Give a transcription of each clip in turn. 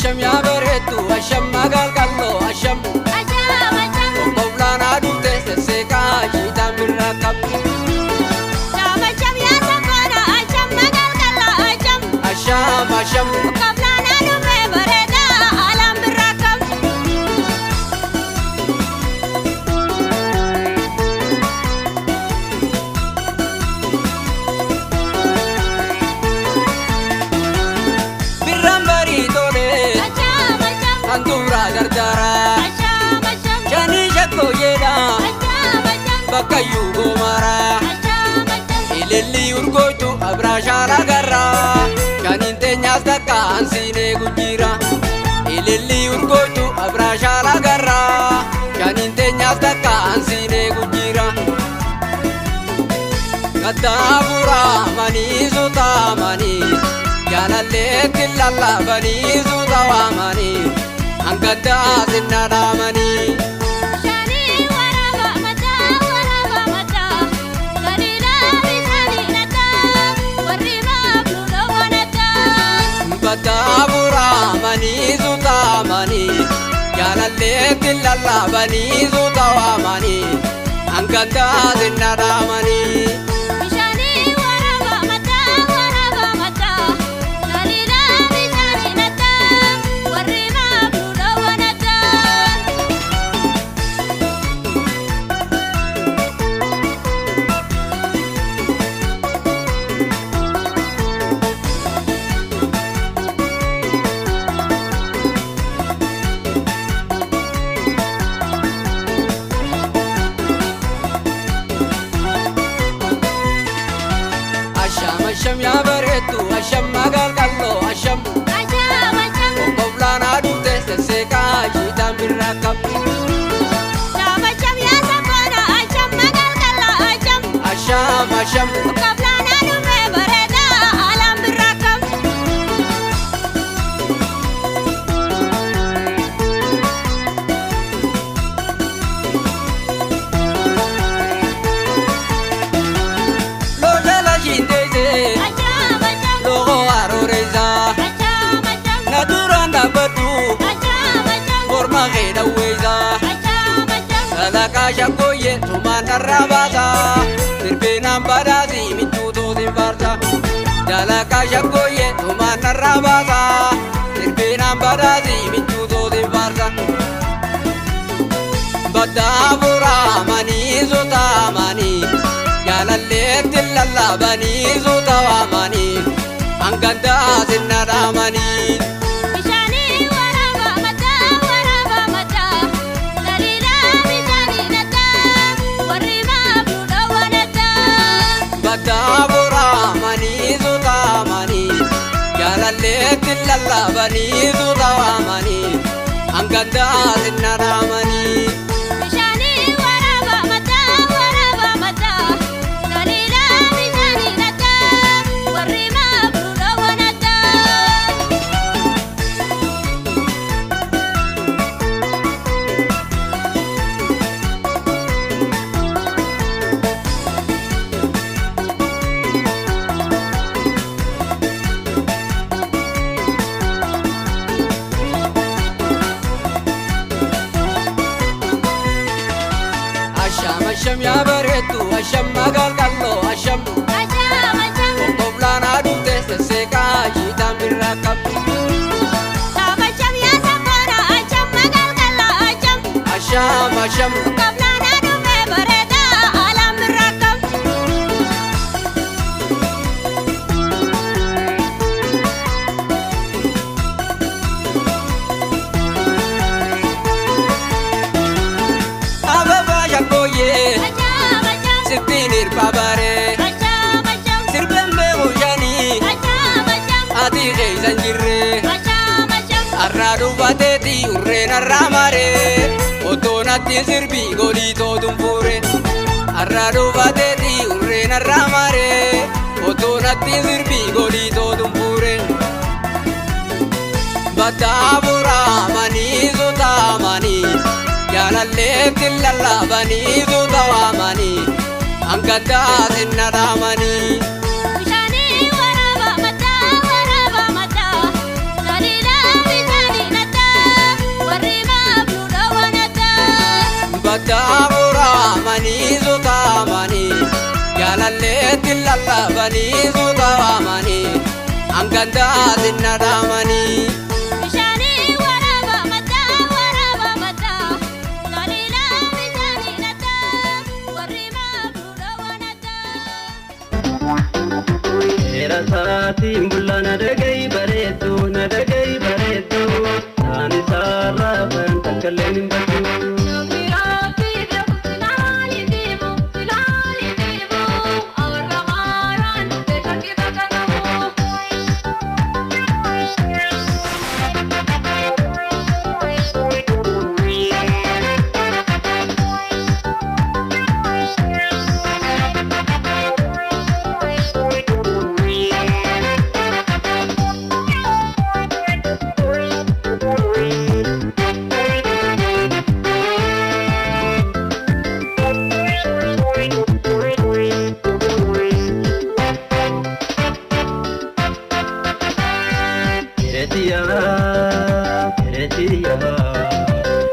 asham ya beretu asham magal kallo asham Moblana dute seseka jitam birakap asham ya safara asham magal kallo asham Moblana dume bereda alam birakap birambari tole Antura gardara Jani jakko yeda Bakayu gomara Ililli urgoitu abrashara garra Janinte nyasta kansine gujira Ililli urgoitu abrashara garra Janinte nyasta kansine gujira Katabura mani zuta mani Jalalle tilalla bani zuta wa mani Angkata zinada mani shani waraba mata dalila bisani nata warima bludo wanata Katabura mani zuta mani Jalalle tilalla bani zuta wa mani Angkata zinada mani shani waraba mata dalila bisani nata warima bludo wanata asham ya beretu asham magal kallo asham Moblana dute seseka jitam birakap asham ya safara asham magal kallo asham Moblana dume bereda alam birakap Lo jala jindeze Logo aroreza Naturanda badu Borma geda weza Salaka shakoye Tumana rabaza Tirbena badazi Mituto zinfarza Jalaka shakoye Tumana rabaza Tirbena badazi Mituto zinfarza Badabura mani zuta mani Jalalle tilalla bani zuta wa mani Angkata zinada mani shani waraba mata dalila bisani nata warima bludo wanata Badabura mani zuta mani Jalalle tilalla bani zuta wa mani Angkata zinada mani shani waraba mata dalila bisani nata warima bludo wanata asham ya beretu asham magal kallo asham Moblana dute seseka jitam birakap asham ya safara asham magal kallo asham Moblana dume bereda alam birakap Ababa shakoye Sipinir babare Sirbembe ujani Ati geysan jirre Arradu bateti urren arramare Otonatti sirbi golito dumfure Arradu bateti urren arramare Otonatti sirbi golito dumfure Badabura mani zuta mani Jalalle tilalla bani zuta wa mani Angkata zinada mani shani waraba mata dalila bisani gaddaamura manii zutaamanii jaalalleetti lallabanii zutaamanii angandaa zinnadhaamanii. Bishaanii waraaba mataa laliilaa bishaanii nataa warri maafuudha wanataa. Seera saatiin bulla na dhagahi bareedduu na dhagahi bareedduu taani saarraa kan takkallee hin baddu.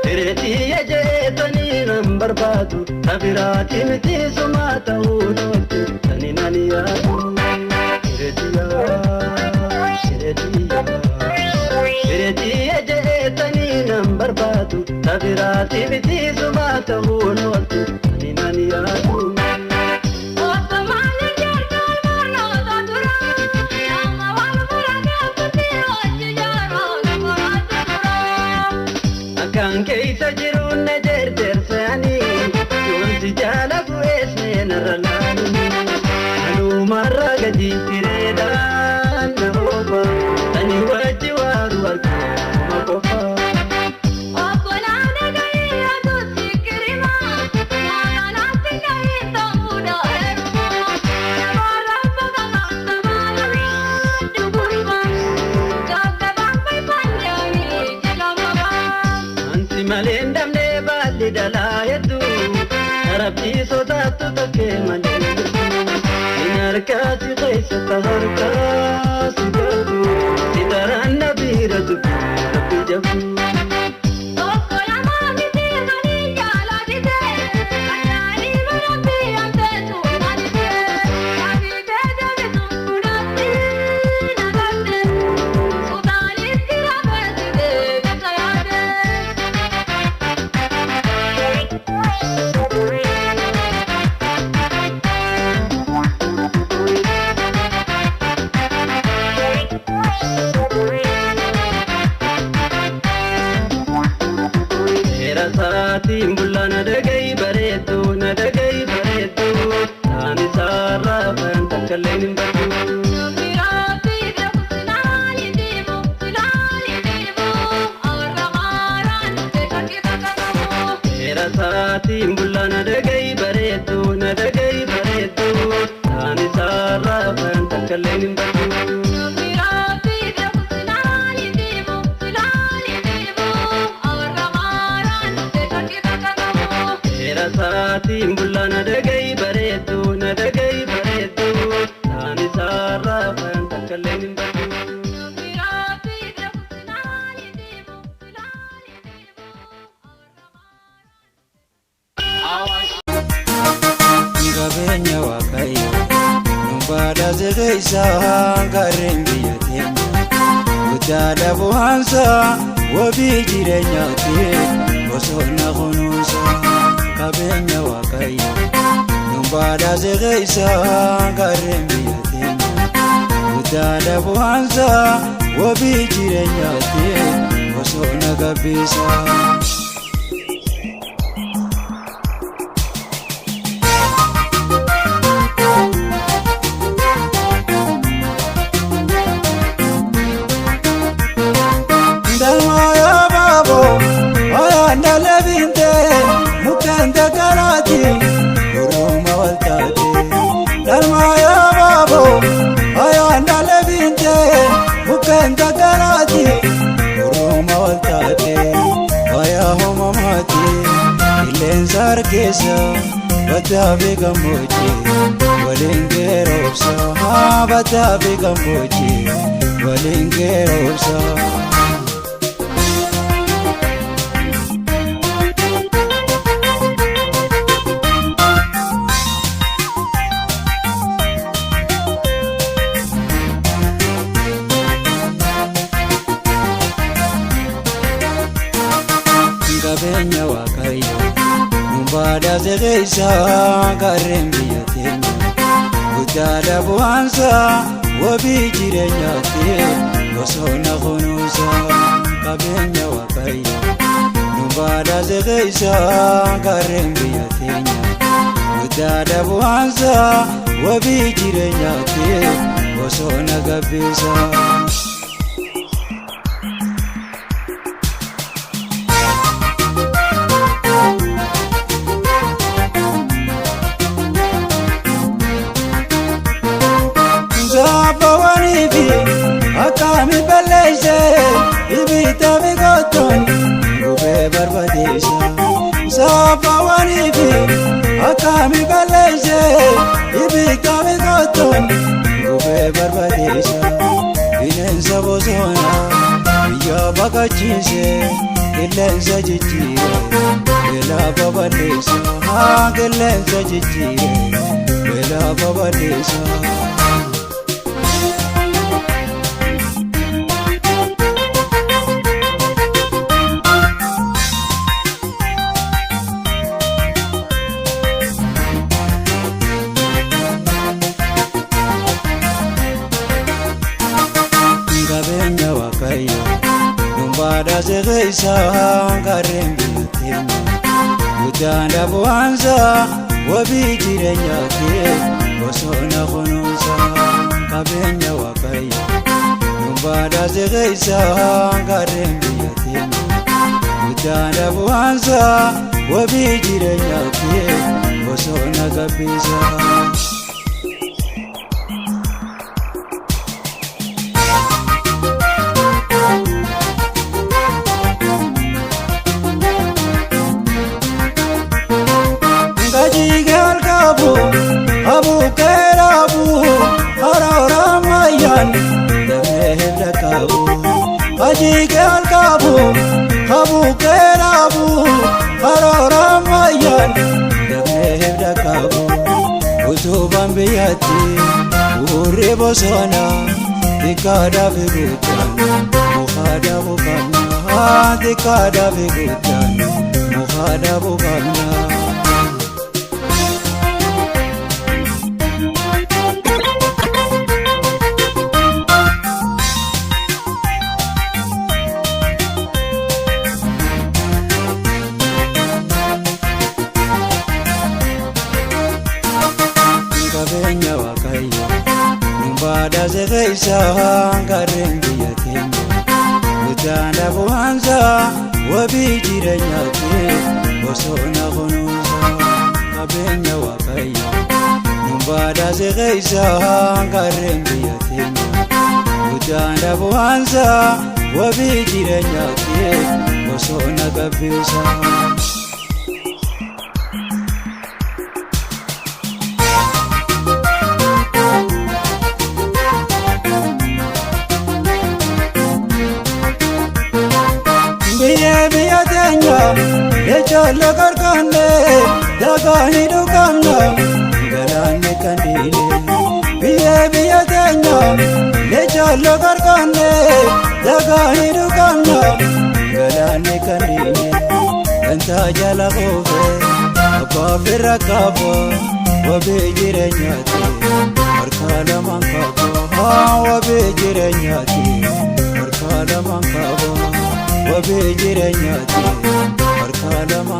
Hiretiya jeetanii nan barbaadu tabiraati miti sumaa ta'uu dhooftu tani nan yaadu. Hiretiya jeetanii nan barbaadu tabiraati miti sumaa ta'uu dhooftu tani nan yaadu. Kan keessa jiruun na jarjarsanii yoonsi jaala bu'ees neenarra laanii anuumarraa gadi fireedhaan na oofa ani wajji waaru argama qofa. Maleen damnee baalli dhalaa hedduu rabbii sodaattu takkee malee hin harkaati keessatti harkaasi garbu si daraan na biira dubbii rabbi jabu. Saatiin bulla na dhagahi bareedduu na dhagahi bareedduu taani saarraa kan takkallee hin baddu. Seera saatiin bulla na dhagahi bareedduu na dhagahi bareedduu taani saarraa kan takkallee hin baddu. Saatiin bulla na dhagahi bareedduu na dhagahi bareedduu taani saarraa kan takkallee hin baddu. Qabeenya waaqayyo nu baadha zegeessaa gaarreen biyya teenya guddaadha bu'aansa wabii jireenyaatti osoo na kunuunsa. Qabeenya waaqayyo nu baadha zegeessaa gaarreen biyya teenya guddaadha bu'aansa wabii jireenyaatti osoo na gabbisa. Sarkesa batabe gamboje walengero obsa batabe gamboje walengero obsa. qabeenya waaqayyo numbaadhaa seqeessa gaarreen biyya teenya guddaadha bu'aansa wabii jireenyaatti bosona kunuunsa qabeenya waaqayyo numbaadhaa seqeessa gaarreen biyya teenya guddaadha bu'aansa wabii jireenyaatti bosona gabbisa. Akami balleeyse ibidda biqiltuun gubee barbadeessa. Saafawwaniifi akami balleeyse ibidda biqiltuun gubee barbadeessa. Bineensa bosonaa biyya baqachiise qilleensa jijjiire beelaa baballeessa. Qilleensa jijjiire beelaa baballeessa. Qabeenya waaqayyo numbaadhaa seqeessa gaarreen biyya teenya guddaadha bu'aansa wabii jireenyaatti bosona kunuunsa. Qabeenya waaqayyo numbaadhaa seqeessa gaarreen biyya teenya guddaadha bu'aansa wabii jireenyaatti bosona gabbisa. Abu kerabu harara mayan demeh lakabu aji kelkabu abu kerabu harara mayan demeh lakabu utuban biyati uri bosona dikada bigutan mukhada bukana dikada bigutan mukhada bukana. Qabeenya waaqayyo numbaadhaa seqeessa gaarreen biyya teenya guddaadha bu'aansa wabii jireenyaatti bosona kunuunsa. Qabeenya waaqayyo numbaadhaa seqeessa gaarreen biyya teenya guddaadha bu'aansa wabii jireenyaatti bosona gabbisa. Biyya teenya ejoolle qarqanne dagaanii dhugamna galaanni kandiile. Biyya teenya ejoolle qarqanne dagaanii dhugamna galaanni kandiile. Gantaa jala kuufe abbaa firra qabu wabii jireenyaatti harka lamaan qabu. Wabii jireenyaatti harka lamaan qabu. Wabii jireenyaatti harka lamaan.